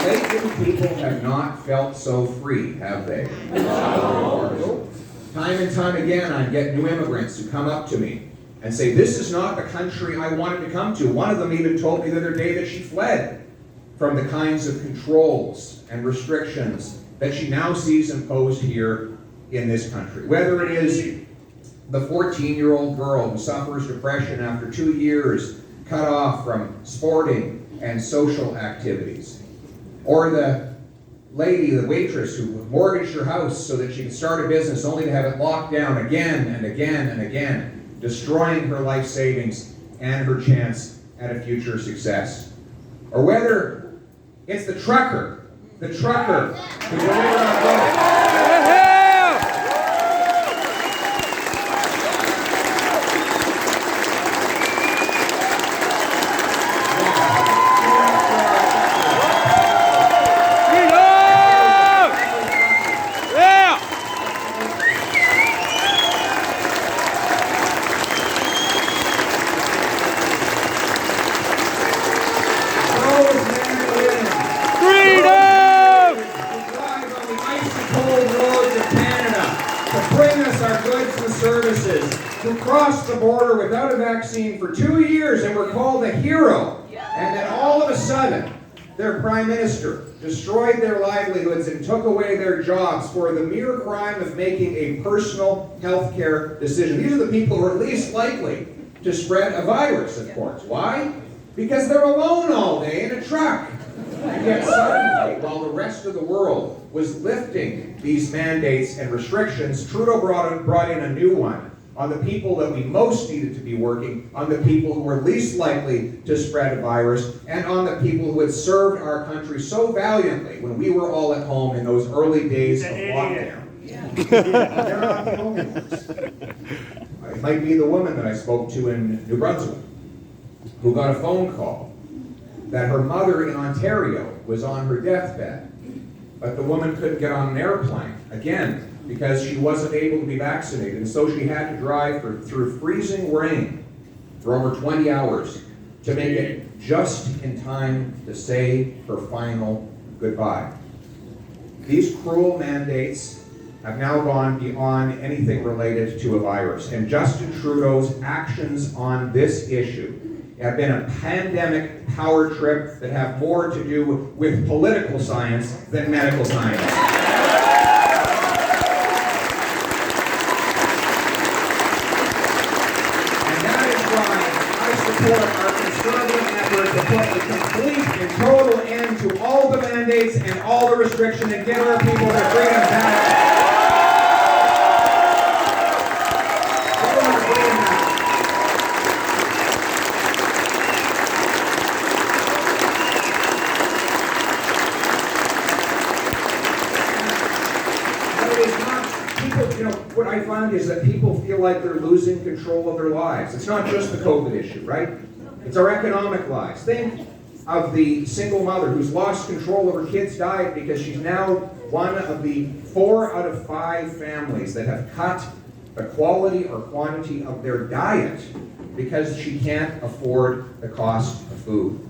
Lakeland people have not felt so free, have they? No. Time and time again, I get new immigrants who come up to me and say, this is not the country I wanted to come to. One of them even told me the other day that she fled from the kinds of controls and restrictions that she now sees imposed here in this country. Whether it is the 14-year-old girl who suffers depression after 2 years cut off from sporting and social activities, or the lady, the waitress who mortgaged her house so that she could start a business only to have it locked down again and again and again, destroying her life savings and her chance at a future success. Or whether it's the trucker who delivered our goods. Who crossed the border without a vaccine for 2 years and were called a hero. And then all of a sudden, their prime minister destroyed their livelihoods and took away their jobs for the mere crime of making a personal health care decision. These are the people who are least likely to spread a virus, of course. Why? Because they're alone all day in a truck. And yet suddenly, while the rest of the world was lifting these mandates and restrictions, Trudeau brought in a new one on the people that we most needed to be working, on the people who were least likely to spread a virus, and on the people who had served our country so valiantly when we were all at home in those early days of lockdown. They're not the only ones. It might be the woman that I spoke to in New Brunswick, who got a phone call that her mother in Ontario was on her deathbed, but the woman couldn't get on an airplane, again, because she wasn't able to be vaccinated. And so she had to drive through freezing rain for over 20 hours to make it just in time to say her final goodbye. These cruel mandates have now gone beyond anything related to a virus. And Justin Trudeau's actions on this issue have been a pandemic power trip that have more to do with political science than medical science. Our conservative effort to put a complete and total end to all the mandates and all the restrictions and give our people their freedom back. What I find is that people feel like they're losing control of their lives. It's not just the COVID issue, right? It's our economic lives. Think of the single mother who's lost control of her kid's diet because she's now one of the 4 out of 5 families that have cut the quality or quantity of their diet because she can't afford the cost of food.